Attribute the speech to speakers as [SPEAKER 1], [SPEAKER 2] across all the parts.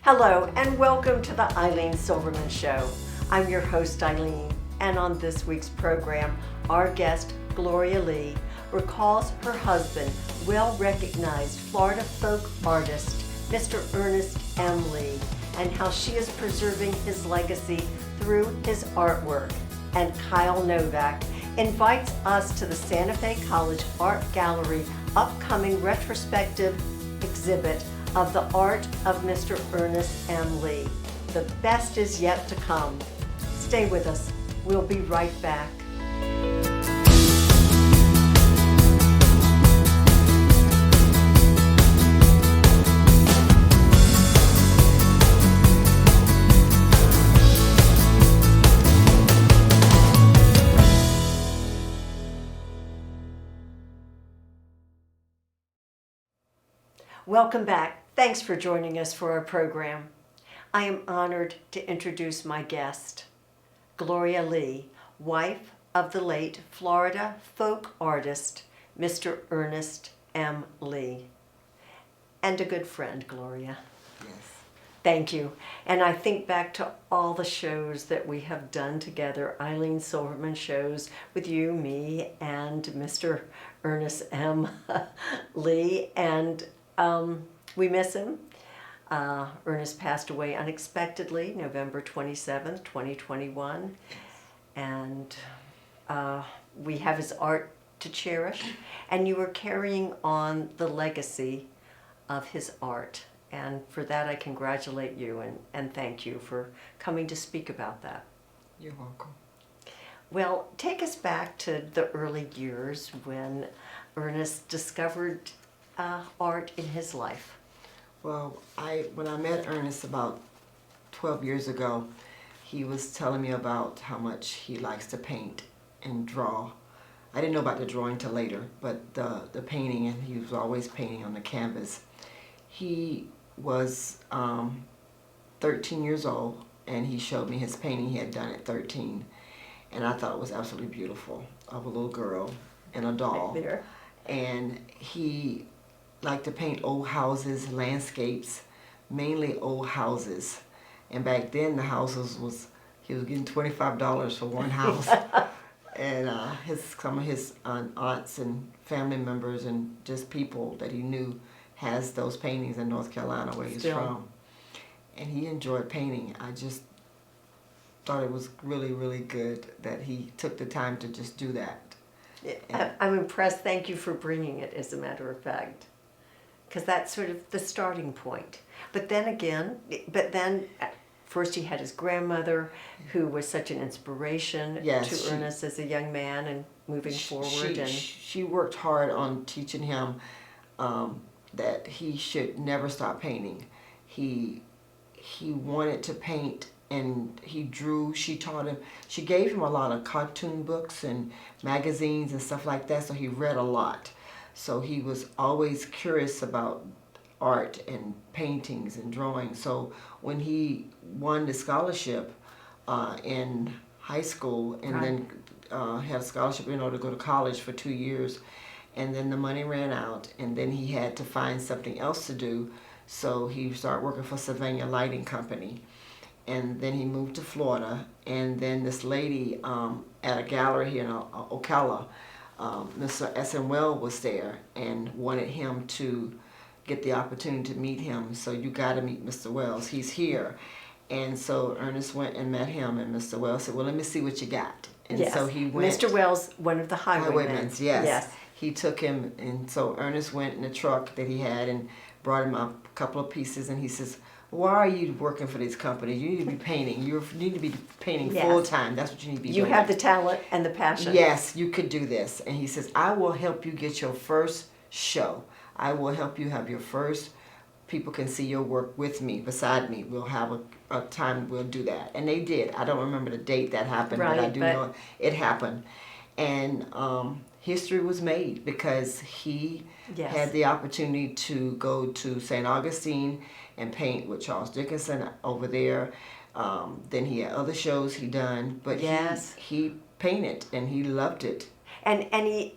[SPEAKER 1] Hello and welcome to the Ilene Silverman Show. I'm your host Ilene, and on this week's program, our guest Gloria Lee recalls her husband, well-recognized Florida folk artist Mr. Ernest Lee, and how she is preserving his legacy through his artwork. And Kyle Novak invites us to the Santa Fe College Art Gallery upcoming retrospective exhibit of the art of Mr. Ernest Lee. The best is yet to come. Stay with us. We'll be right back. Welcome back. Thanks for joining us for our program. I am honored to introduce my guest, Gloria Lee, wife of the late Florida folk artist, Mr. Ernest Lee. And a good friend, Gloria.
[SPEAKER 2] Yes.
[SPEAKER 1] Thank you. And I think back to all the shows that we have done together, Ilene Silverman shows with you, me, and Mr. Ernest Lee, and we miss him. Ernest passed away unexpectedly, November 27th, 2021. And we have his art to cherish. And you are carrying on the legacy of his art. And for that, I congratulate you and thank you for coming to speak about that.
[SPEAKER 2] You're welcome.
[SPEAKER 1] Well, take us back to the early years when Ernest discovered art in his life.
[SPEAKER 2] Well, when I met Ernest about 12 years ago, he was telling me about how much he likes to paint and draw. I didn't know about the drawing till later, but the painting, and he was always painting on the canvas. He was 13 years old, and he showed me his painting he had done at 13, and I thought it was absolutely beautiful, of a little girl and a doll.
[SPEAKER 1] Right there. And
[SPEAKER 2] he liked to paint old houses, landscapes, mainly old houses. And back then the houses he was getting $25 for one house. And some of his aunts and family members and just people that he knew has those paintings in North Carolina where he's from. And he enjoyed painting. I just thought it was really, really good that he took the time to just do that.
[SPEAKER 1] I'm impressed. Thank you for bringing it, as a matter of fact, because that's sort of the starting point. But then first he had his grandmother, who was such an inspiration to Ernest as a young man and moving forward.
[SPEAKER 2] She worked hard on teaching him that he should never stop painting. He wanted to paint, and he drew. She taught him. She gave him a lot of cartoon books and magazines and stuff like that, so he read a lot. So he was always curious about art and paintings and drawing. So when he won the scholarship in high school, and then had a scholarship to go to college for 2 years, and then the money ran out, and then he had to find something else to do. So he started working for Sylvania Lighting Company. And then he moved to Florida, and then this lady at a gallery here in Ocala, Mr. S.M. Wells was there and wanted him to get the opportunity to meet him. So you got to meet Mr. Wells. He's here. And so Ernest went and met him, and Mr. Wells said, well, let me see what you got. And so he went.
[SPEAKER 1] Mr. Wells, one of the highwaymen.
[SPEAKER 2] Yes. He took him, and so Ernest went in the truck that he had and brought him a couple of pieces, and he says, why are you working for these companies? You need to be painting. You need to be painting full time. That's what you need to be doing.
[SPEAKER 1] You have the talent and the passion.
[SPEAKER 2] Yes, you could do this. And he says, I will help you get your first show. I will help you have your first, people can see your work with me, beside me. We'll have a time we'll do that. And they did. I don't remember the date that happened, but I do know it happened. And history was made because he had the opportunity to go to St. Augustine and paint with Charles Dickinson over there. Then he had other shows he done, but he painted and he loved it.
[SPEAKER 1] And he,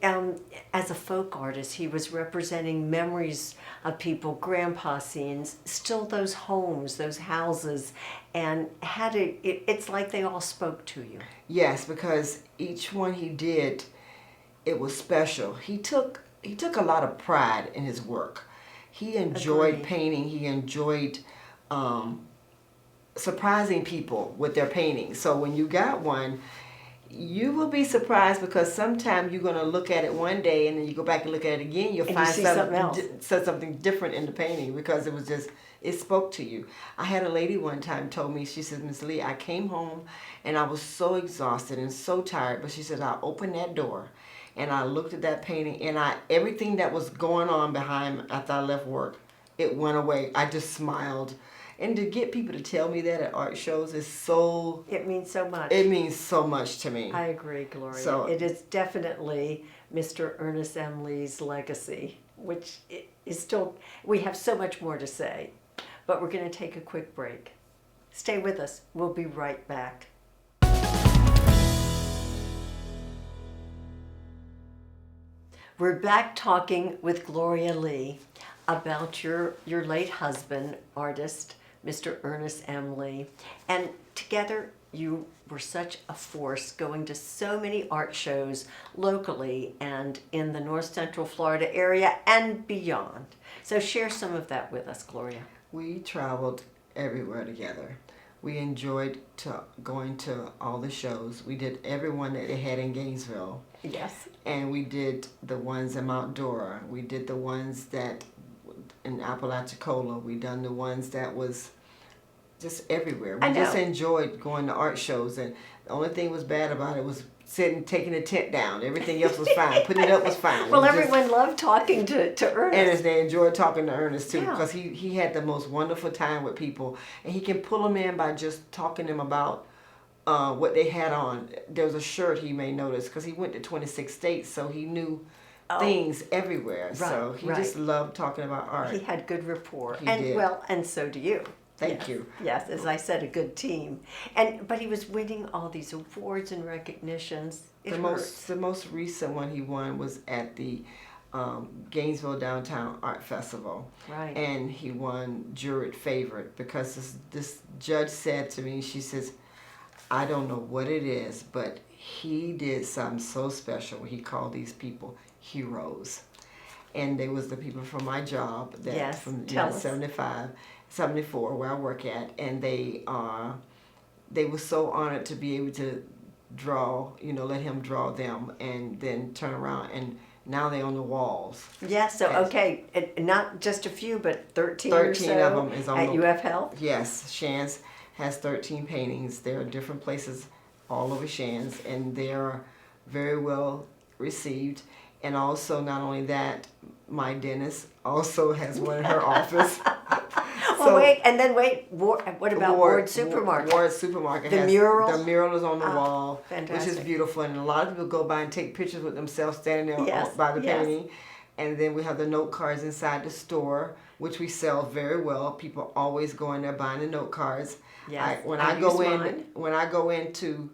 [SPEAKER 1] as a folk artist, he was representing memories of people, grandpa scenes, still those homes, those houses, and it's like they all spoke to you.
[SPEAKER 2] Yes, because each one he did, it was special. He took a lot of pride in his work. He enjoyed
[SPEAKER 1] Agreed.
[SPEAKER 2] painting. He enjoyed surprising people with their paintings. So when you got one, you will be surprised, because sometimes you're going to look at it one day and then you go back and look at it again, you'll
[SPEAKER 1] And
[SPEAKER 2] find
[SPEAKER 1] you see something else.
[SPEAKER 2] something different in the painting, because it spoke to you. I had a lady one time told me, she said, Miss Lee, I came home and I was so exhausted and so tired, but she said, I opened that door and I looked at that painting, and everything that was going on behind after I left work, it went away. I just smiled. And to get people to tell me that at art shows is so...
[SPEAKER 1] It means so much.
[SPEAKER 2] It means so much to me.
[SPEAKER 1] I agree, Gloria.
[SPEAKER 2] So,
[SPEAKER 1] it is definitely Mr. Ernest M. Lee's legacy, which is still... We have so much more to say, but we're going to take a quick break. Stay with us. We'll be right back. We're back talking with Gloria Lee about your late husband, artist, Mr. Ernest M. Lee. And together you were such a force, going to so many art shows locally and in the North Central Florida area and beyond. So share some of that with us, Gloria.
[SPEAKER 2] we traveled everywhere together. We enjoyed going to all the shows. We did every one that they had in Gainesville.
[SPEAKER 1] Yes.
[SPEAKER 2] And we did the ones in Mount Dora. We did the ones that in Apalachicola. We done the ones that was just everywhere. We just enjoyed going to art shows, and the only thing was bad about it was taking the tent down. Everything else was fine. Putting it up was fine.
[SPEAKER 1] Well, everyone loved talking to Ernest.
[SPEAKER 2] Ernest, they enjoyed talking to Ernest too,
[SPEAKER 1] Yeah.
[SPEAKER 2] because he had the most wonderful time with people, and he can pull them in by just talking to them about what they had on. There was a shirt he may notice, because he went to 26 states, so he knew things everywhere.
[SPEAKER 1] Right,
[SPEAKER 2] So he just loved talking about art.
[SPEAKER 1] He had good rapport.
[SPEAKER 2] He
[SPEAKER 1] and
[SPEAKER 2] did.
[SPEAKER 1] Well, and so do you.
[SPEAKER 2] Thank you.
[SPEAKER 1] Yes, as I said, a good team. But he was winning all these awards and recognitions.
[SPEAKER 2] The most recent one he won was at the Gainesville Downtown Art Festival.
[SPEAKER 1] Right.
[SPEAKER 2] And he won Jury Favorite, because this judge said to me, she says, I don't know what it is, but he did something so special. He called these people heroes. And they was the people from my job, that from 74, where I work at, and they were so honored to be able to draw, let him draw them, and then turn around, and now they're on the walls.
[SPEAKER 1] Yeah, so okay, not just a few, but 13 or so
[SPEAKER 2] 13 of them is on
[SPEAKER 1] at UF Health?
[SPEAKER 2] Yes, Shands has 13 paintings. There are different places all over Shands, and they are very well received. And also, not only that, my dentist also has one in her office.
[SPEAKER 1] What about Ward Supermarket?
[SPEAKER 2] Ward Supermarket
[SPEAKER 1] The mural?
[SPEAKER 2] The mural is on the wall,
[SPEAKER 1] fantastic.
[SPEAKER 2] which is beautiful. And a lot of people go by and take pictures with themselves standing there by the painting. And then we have the note cards inside the store, which we sell very well. People always go in there buying the note cards.
[SPEAKER 1] Yes.
[SPEAKER 2] When I go in to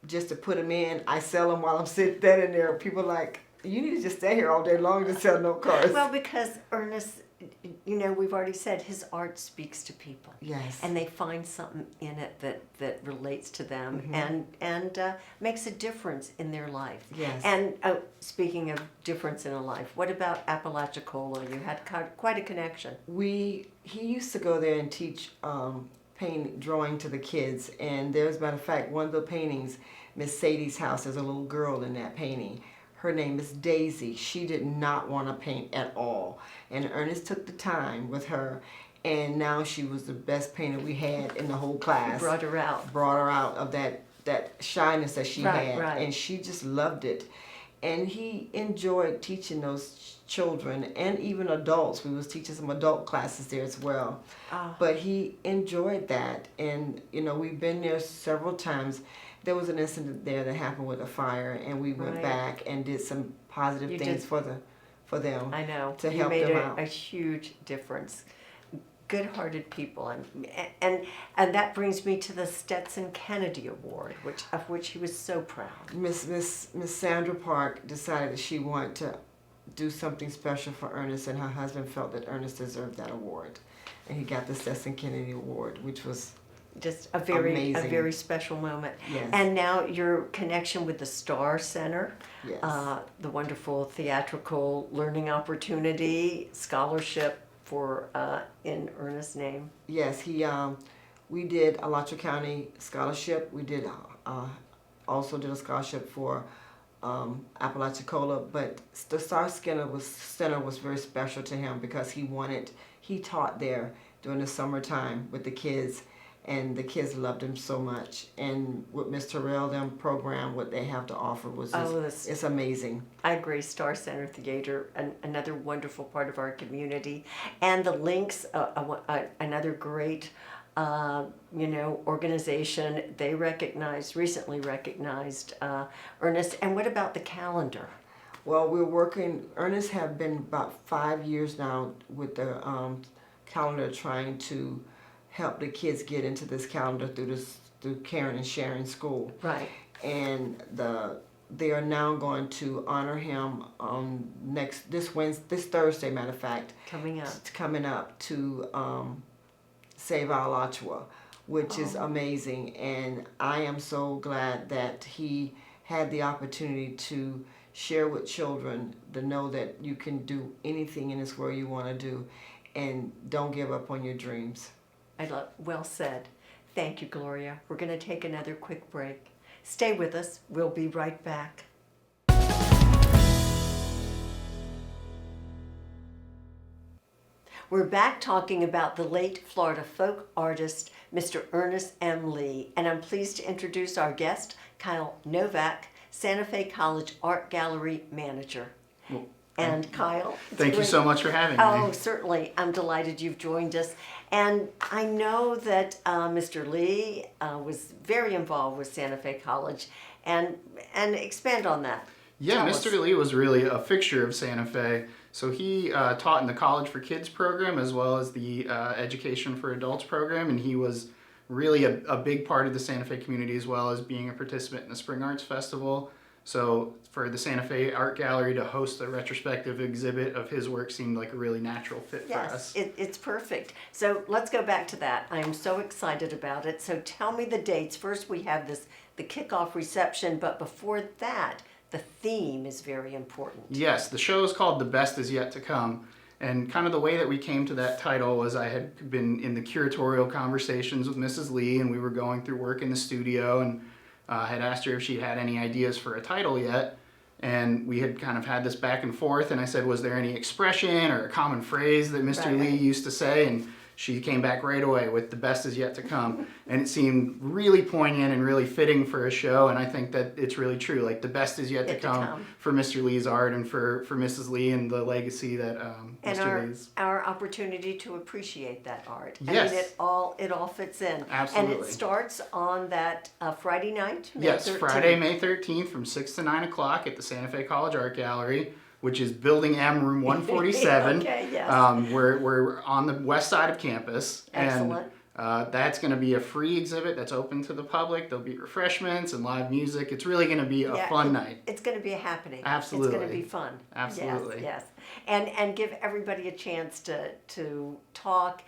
[SPEAKER 2] just to put them in, I sell them while I'm sitting there. People are like, you need to just stay here all day long to sell note cards.
[SPEAKER 1] Well, because Ernest, we've already said his art speaks to people.
[SPEAKER 2] Yes.
[SPEAKER 1] And they find something in it that relates to them and makes a difference in their life.
[SPEAKER 2] Yes.
[SPEAKER 1] And speaking of difference in a life, what about Apalachicola? You had quite a connection.
[SPEAKER 2] He used to go there and teach drawing to the kids. And there's, matter of fact, one of the paintings, Miss Sadie's house, there's a little girl in that painting. Her name is Daisy. She did not want to paint at all. And Ernest took the time with her, and now she was the best painter we had in the whole class.
[SPEAKER 1] Brought her out.
[SPEAKER 2] Brought her out of that shyness that she had.
[SPEAKER 1] Right.
[SPEAKER 2] And she just loved it. And he enjoyed teaching those children and even adults. We was teaching some adult classes there as well. But he enjoyed that. And, we've been there several times. There was an incident there that happened with a fire, and we went back and did some positive things for them.
[SPEAKER 1] I know.
[SPEAKER 2] To help them out.
[SPEAKER 1] A huge difference. good-hearted people, and that brings me to the Stetson Kennedy Award, of which he was so proud.
[SPEAKER 2] Miss Sandra Park decided that she wanted to do something special for Ernest, and her husband felt that Ernest deserved that award, and he got the Stetson Kennedy Award, which was
[SPEAKER 1] just a
[SPEAKER 2] amazing.
[SPEAKER 1] very special moment.
[SPEAKER 2] Yes.
[SPEAKER 1] And now your connection with the Star Center,
[SPEAKER 2] Yes.
[SPEAKER 1] The wonderful theatrical learning opportunity scholarship for in Ernest's name.
[SPEAKER 2] Yes, we did a Alachua County scholarship. We did also did a scholarship for Apalachicola, but the Star Center was very special to him because he taught there during the summertime with the kids, and the kids loved him so much. And with Miss Terrell, them program, what they have to offer was it's amazing.
[SPEAKER 1] I agree. Star Center Theater, another wonderful part of our community, and the Links, another great organization. They recently recognized Ernest. And what about the calendar?
[SPEAKER 2] Well, Ernest have been about 5 years now with the calendar, trying to help the kids get into this calendar through Caring and Sharing School.
[SPEAKER 1] Right.
[SPEAKER 2] And they are now going to honor him on this Thursday, matter of fact. Coming up to Save Our Alachua, which is amazing. And I am so glad that he had the opportunity to share with children to know that you can do anything in this world you want to do, and don't give up on your dreams.
[SPEAKER 1] Well said. Thank you, Gloria. We're going to take another quick break. Stay with us. We'll be right back. We're back talking about the late Florida folk artist, Mr. Ernest M. Lee, and I'm pleased to introduce our guest, Kyle Novak, Santa Fe College Art Gallery Manager. And Kyle.
[SPEAKER 3] Thank you so much for having me.
[SPEAKER 1] Oh, certainly. I'm delighted you've joined us. And I know that Mr. Lee was very involved with Santa Fe College, and expand on that.
[SPEAKER 3] Yeah, Mr. Lee was really a fixture of Santa Fe. So he taught in the College for Kids program as well as the Education for Adults program, and he was really a big part of the Santa Fe community, as well as being a participant in the Spring Arts Festival. So for the Santa Fe Art Gallery to host a retrospective exhibit of his work seemed like a really natural fit for us.
[SPEAKER 1] Yes, it's perfect. So let's go back to that. I'm so excited about it. So tell me the dates. First we have the kickoff reception, but before that, the theme is very important.
[SPEAKER 3] Yes, the show is called The Best Is Yet to Come. And kind of the way that we came to that title was I had been in the curatorial conversations with Mrs. Lee, and we were going through work in the studio, and had asked her if she had any ideas for a title yet. And we had kind of had this back and forth, and I said, was there any expression or a common phrase that Mr. Lee used to say? And she came back right away with The Best Is Yet to Come. And it seemed really poignant and really fitting for a show, and I think that it's really true. Like, the best is yet to come for Mr. Lee's art and for Mrs. Lee and the legacy that Mr. Lee's.
[SPEAKER 1] And our opportunity to appreciate that art.
[SPEAKER 3] Yes.
[SPEAKER 1] I mean, it all fits in.
[SPEAKER 3] Absolutely.
[SPEAKER 1] And it starts on that Friday night, May
[SPEAKER 3] Yes,
[SPEAKER 1] 13th.
[SPEAKER 3] Friday, May 13th from 6 to 9 o'clock at the Santa Fe College Art Gallery, which is Building M, Room 147.
[SPEAKER 1] Okay, yes.
[SPEAKER 3] We're on the west side of campus.
[SPEAKER 1] Excellent.
[SPEAKER 3] And that's going to be a free exhibit that's open to the public. There'll be refreshments and live music. It's really going to be a fun night.
[SPEAKER 1] It's going to be a happening.
[SPEAKER 3] Absolutely.
[SPEAKER 1] It's going to be fun.
[SPEAKER 3] Absolutely.
[SPEAKER 1] Yes. And give everybody a chance to talk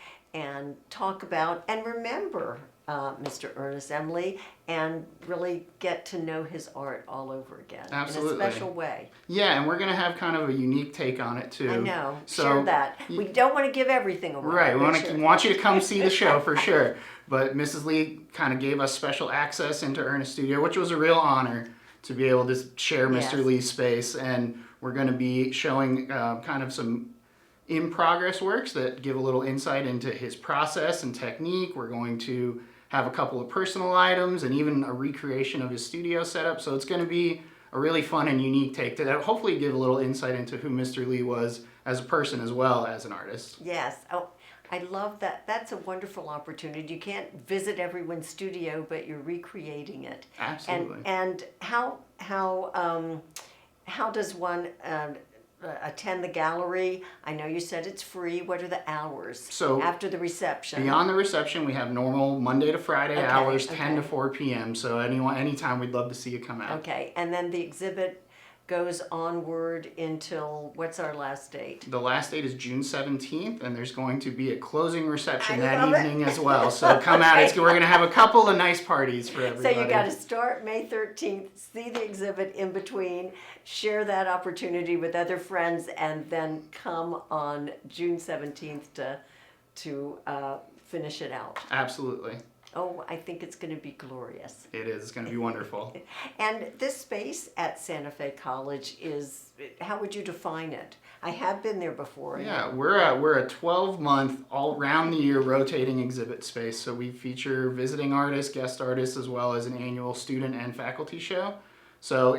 [SPEAKER 1] about and remember Mr. Ernest M. Lee, and really get to know his art all over again.
[SPEAKER 3] Absolutely.
[SPEAKER 1] In a special way.
[SPEAKER 3] Yeah, and we're going to have kind of a unique take on it too.
[SPEAKER 1] I know.
[SPEAKER 3] So,
[SPEAKER 1] share that. We don't want to give everything away.
[SPEAKER 3] Right. We want you to come see the show for sure. But Mrs. Lee kind of gave us special access into Ernest's studio, which was a real honor to be able to share Mr. Lee's space. And we're going to be showing kind of some in-progress works that give a little insight into his process and technique. We're going to have a couple of personal items and even a recreation of his studio setup. So it's going to be a really fun and unique take to that. Hopefully give a little insight into who Mr. Lee was as a person as well as an artist.
[SPEAKER 1] Yes. Oh, I love that. That's a wonderful opportunity. You can't visit everyone's studio, but you're recreating it.
[SPEAKER 3] Absolutely.
[SPEAKER 1] And how does one attend the gallery? I know you said it's free. What are the hours?
[SPEAKER 3] So
[SPEAKER 1] after the reception?
[SPEAKER 3] Beyond the reception, we have normal Monday to Friday
[SPEAKER 1] Okay,
[SPEAKER 3] hours, 10 to
[SPEAKER 1] okay.
[SPEAKER 3] 4 p.m. So anytime, we'd love to see you come out.
[SPEAKER 1] Okay, and then the exhibit goes onward until, what's our last date?
[SPEAKER 3] The last date is June 17th, and there's going to be a closing reception
[SPEAKER 1] I
[SPEAKER 3] that
[SPEAKER 1] love it.
[SPEAKER 3] evening as well. So come out.
[SPEAKER 1] Okay.
[SPEAKER 3] We're going to have a couple of nice parties for
[SPEAKER 1] So
[SPEAKER 3] everybody.
[SPEAKER 1] you got to start May 13th, see the exhibit in between, share that opportunity with other friends, and then come on June 17th to finish it out.
[SPEAKER 3] Absolutely.
[SPEAKER 1] Oh, I think it's going to be glorious.
[SPEAKER 3] It is. It's going to be wonderful.
[SPEAKER 1] And this space at Santa Fe College is, how would you define it? I have been there before.
[SPEAKER 3] Yeah, we're a 12-month, all round the year rotating exhibit space. So we feature visiting artists, guest artists, as well as an annual student and faculty show. So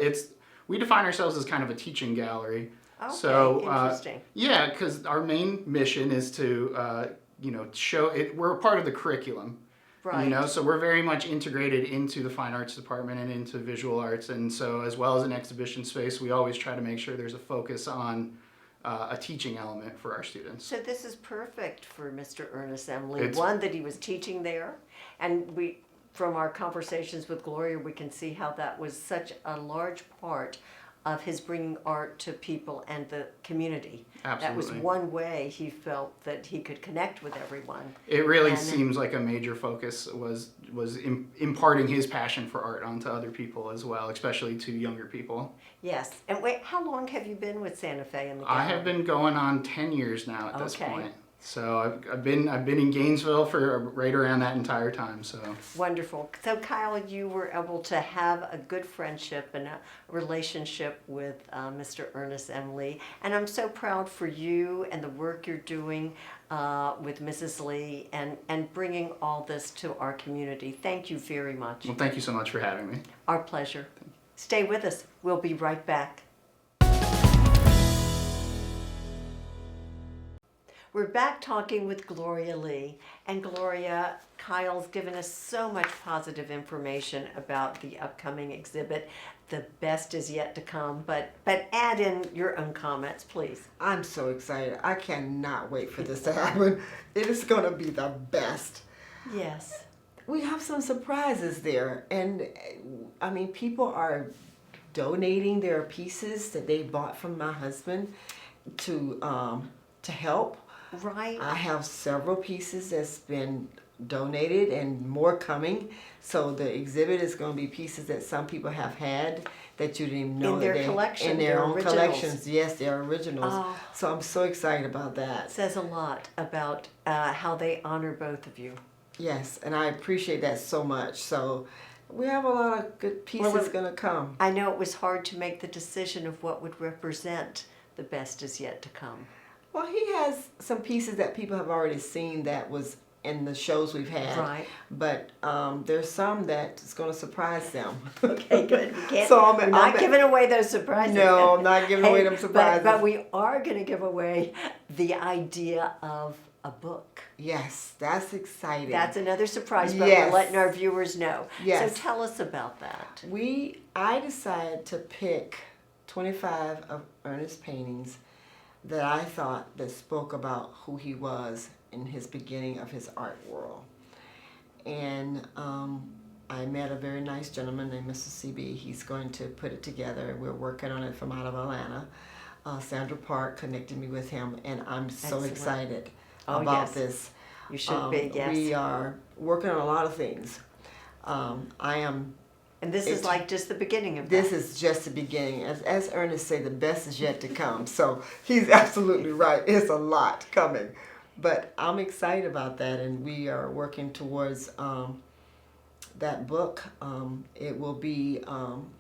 [SPEAKER 3] we define ourselves as kind of a teaching gallery.
[SPEAKER 1] Okay,
[SPEAKER 3] So
[SPEAKER 1] interesting.
[SPEAKER 3] yeah, because our main mission is to show it. We're a part of the curriculum.
[SPEAKER 1] Right.
[SPEAKER 3] So we're very much integrated into the fine arts department and into visual arts, and so as well as an exhibition space, we always try to make sure there's a focus on a teaching element for our students.
[SPEAKER 1] So this is perfect for Mr. Ernest Lee.
[SPEAKER 3] It's-
[SPEAKER 1] One, that he was teaching there, and from our conversations with Gloria, we can see how that was such a large part of his bringing art to people and the community. That was
[SPEAKER 3] Absolutely.
[SPEAKER 1] one way he felt that he could connect with everyone.
[SPEAKER 3] It really
[SPEAKER 1] And-
[SPEAKER 3] seems like a major focus was imparting his passion for art onto other people as well, especially to younger people.
[SPEAKER 1] Yes. And wait, how long have you been with Santa Fe in the
[SPEAKER 3] I
[SPEAKER 1] gallery?
[SPEAKER 3] have been going on 10 years now at this
[SPEAKER 1] Okay.
[SPEAKER 3] point. So I've been in Gainesville for right around that entire time. So
[SPEAKER 1] Wonderful. So Kyle, you were able to have a good friendship and a relationship with Mr. Ernest Lee. And I'm so proud for you and the work you're doing with Mrs. Lee and bringing all this to our community. Thank you very much.
[SPEAKER 3] well, thank you so much for having me.
[SPEAKER 1] Our pleasure. Stay with us. We'll be right back. We're back talking with Gloria Lee. And Gloria, Kyle's given us so much positive information about the upcoming exhibit. The best is yet to come, but add in your own comments, please.
[SPEAKER 2] I'm so excited. I cannot wait for this to happen. It is going to be the best.
[SPEAKER 1] Yes.
[SPEAKER 2] We have some surprises there, and I mean, people are donating their pieces that they bought from my husband to help.
[SPEAKER 1] Right.
[SPEAKER 2] I have several pieces that's been donated and more coming. So the exhibit is going to be pieces that some people have had that you didn't even know
[SPEAKER 1] In their
[SPEAKER 2] that they
[SPEAKER 1] collection,
[SPEAKER 2] in their
[SPEAKER 1] they're
[SPEAKER 2] own
[SPEAKER 1] originals.
[SPEAKER 2] collections. Yes, they're originals.
[SPEAKER 1] Oh.
[SPEAKER 2] So I'm so excited about that.
[SPEAKER 1] Says a lot about how they honor both of you.
[SPEAKER 2] Yes, and I appreciate that so much. So we have a lot of good pieces going to come.
[SPEAKER 1] I know it was hard to make the decision of what would represent the best is yet to come.
[SPEAKER 2] Well, he has some pieces that people have already seen that was in the shows we've had.
[SPEAKER 1] Right.
[SPEAKER 2] But there's some that is going to surprise them.
[SPEAKER 1] Okay, good. We can't,
[SPEAKER 2] So
[SPEAKER 1] we're not giving away those surprises.
[SPEAKER 2] No, I'm not giving away them surprises.
[SPEAKER 1] But we are going to give away the idea of a book.
[SPEAKER 2] Yes, that's exciting.
[SPEAKER 1] That's another surprise, but
[SPEAKER 2] Yes.
[SPEAKER 1] we're letting our viewers know.
[SPEAKER 2] Yes.
[SPEAKER 1] So tell us about that.
[SPEAKER 2] I decided to pick 25 of Ernest's paintings that I thought that spoke about who he was in his beginning of his art world. And I met a very nice gentleman named Mr. CB. He's going to put it together. We're working on it from out of Atlanta. Sandra Park connected me with him, and I'm so
[SPEAKER 1] Excellent.
[SPEAKER 2] excited
[SPEAKER 1] Oh,
[SPEAKER 2] about
[SPEAKER 1] yes.
[SPEAKER 2] this.
[SPEAKER 1] You should be, yes.
[SPEAKER 2] We are working on a lot of things.
[SPEAKER 1] And this is like just the beginning of
[SPEAKER 2] This
[SPEAKER 1] that.
[SPEAKER 2] is just the beginning. As Ernest said, the best is yet to come. So he's absolutely right. It's a lot coming. But I'm excited about that, and we are working towards that book. It will be,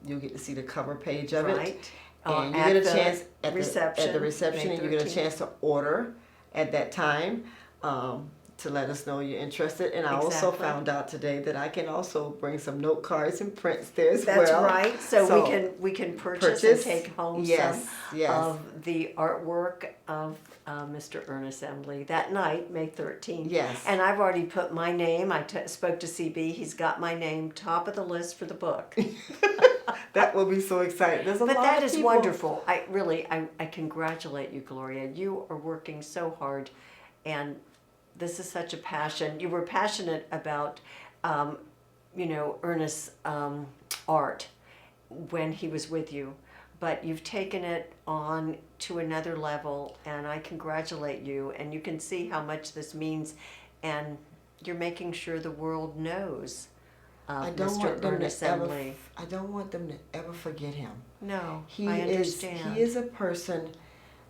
[SPEAKER 2] you'll get to see the cover page of it.
[SPEAKER 1] Right.
[SPEAKER 2] And you
[SPEAKER 1] At
[SPEAKER 2] get a
[SPEAKER 1] the
[SPEAKER 2] chance at
[SPEAKER 1] reception,
[SPEAKER 2] the reception,
[SPEAKER 1] May
[SPEAKER 2] and you get a
[SPEAKER 1] 13th.
[SPEAKER 2] chance to order at that time. To let us know you're interested. And I also
[SPEAKER 1] Exactly.
[SPEAKER 2] found out today that I can also bring some note cards and prints there as well.
[SPEAKER 1] That's right. So we can purchase and take home
[SPEAKER 2] Yes,
[SPEAKER 1] some
[SPEAKER 2] yes.
[SPEAKER 1] of the artwork of Mr. Ernest Lee that night, May 13th.
[SPEAKER 2] Yes.
[SPEAKER 1] And I've already put my name. I spoke to CB. He's got my name top of the list for the book.
[SPEAKER 2] That will be so exciting. There's a
[SPEAKER 1] But
[SPEAKER 2] lot
[SPEAKER 1] that
[SPEAKER 2] of
[SPEAKER 1] is
[SPEAKER 2] people.
[SPEAKER 1] wonderful. I congratulate you, Gloria. You are working so hard, and this is such a passion. You were passionate about, Ernest's art when he was with you, but you've taken it on to another level, and I congratulate you. And you can see how much this means, and you're making sure the world knows
[SPEAKER 2] I
[SPEAKER 1] of
[SPEAKER 2] don't
[SPEAKER 1] Mr.
[SPEAKER 2] want them
[SPEAKER 1] Ernest
[SPEAKER 2] to ever.
[SPEAKER 1] Lee.
[SPEAKER 2] I don't want them to ever forget him.
[SPEAKER 1] No,
[SPEAKER 2] He
[SPEAKER 1] I
[SPEAKER 2] is.
[SPEAKER 1] understand.
[SPEAKER 2] He is a person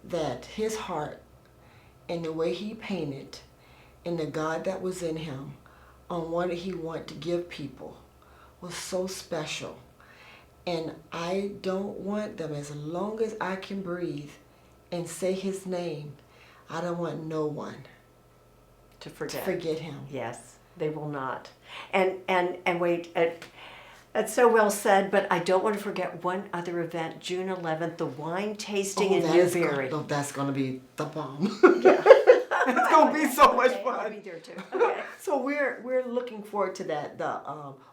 [SPEAKER 2] that his heart, and the way he painted, and the God that was in him, on what he wanted to give people, was so special. And I don't want them, as long as I can breathe and say his name, I don't want no one
[SPEAKER 1] to
[SPEAKER 2] to
[SPEAKER 1] forget.
[SPEAKER 2] forget him.
[SPEAKER 1] Yes, they will not. And wait, that's so well said, but I don't want to forget one other event, June 11th, the wine tasting in Newberry.
[SPEAKER 2] That's going to be the bomb.
[SPEAKER 1] Yeah.
[SPEAKER 2] It's going to be so much
[SPEAKER 1] Okay,
[SPEAKER 2] fun.
[SPEAKER 1] I'll be there too. Okay.
[SPEAKER 2] So we're looking forward to that. The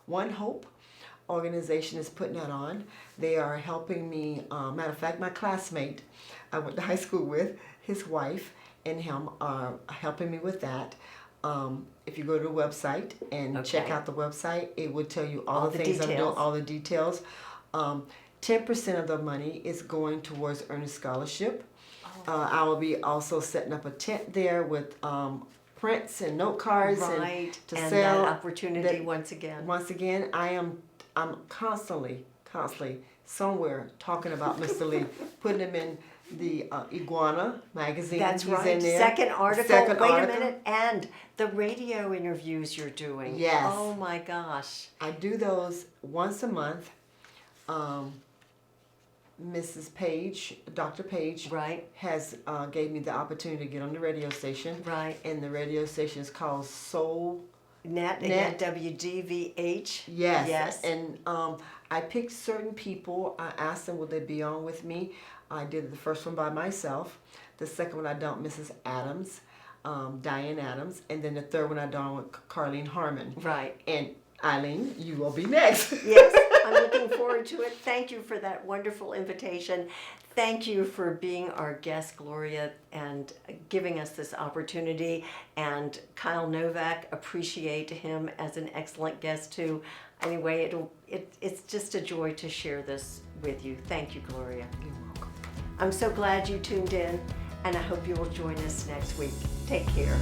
[SPEAKER 2] One Hope organization is putting that on. They are helping me. Matter of fact, my classmate I went to high school with, his wife and him are helping me with that. If you go to the website and check
[SPEAKER 1] Okay.
[SPEAKER 2] out the website, it will tell you all the things
[SPEAKER 1] details.
[SPEAKER 2] I'm doing, all the details. 10% of the money is going towards Ernest Scholarship. I will be also setting up a tent there with prints and note cards
[SPEAKER 1] Right,
[SPEAKER 2] to
[SPEAKER 1] and
[SPEAKER 2] sell.
[SPEAKER 1] that opportunity once again.
[SPEAKER 2] Once again, I'm constantly somewhere talking about Mr. Lee, putting him in the Iguana magazine.
[SPEAKER 1] That's
[SPEAKER 2] He's
[SPEAKER 1] right.
[SPEAKER 2] in there.
[SPEAKER 1] Second article.
[SPEAKER 2] Second
[SPEAKER 1] Wait
[SPEAKER 2] article.
[SPEAKER 1] a minute. And the radio interviews you're doing.
[SPEAKER 2] Yes.
[SPEAKER 1] Oh my gosh.
[SPEAKER 2] I do those once a month. Mrs. Page, Dr. Page,
[SPEAKER 1] Right.
[SPEAKER 2] has gave me the opportunity to get on the radio station.
[SPEAKER 1] Right.
[SPEAKER 2] And the radio station is called Soul.
[SPEAKER 1] Net,
[SPEAKER 2] Net.
[SPEAKER 1] WDVH.
[SPEAKER 2] Yes.
[SPEAKER 1] Yes.
[SPEAKER 2] And I picked certain people. I asked them would they be on with me. I did the first one by myself. The second one I done with Mrs. Adams, Diane Adams, and then the third one I done with Carlene Harmon.
[SPEAKER 1] Right.
[SPEAKER 2] And Ilene, you will be next.
[SPEAKER 1] Yes, I'm looking forward to it. Thank you for that wonderful invitation. Thank you for being our guest, Gloria, and giving us this opportunity. And Kyle Novak, appreciate him as an excellent guest too. Anyway, it's just a joy to share this with you. Thank you, Gloria.
[SPEAKER 2] You're welcome.
[SPEAKER 1] I'm so glad you tuned in, and I hope you will join us next week. Take care.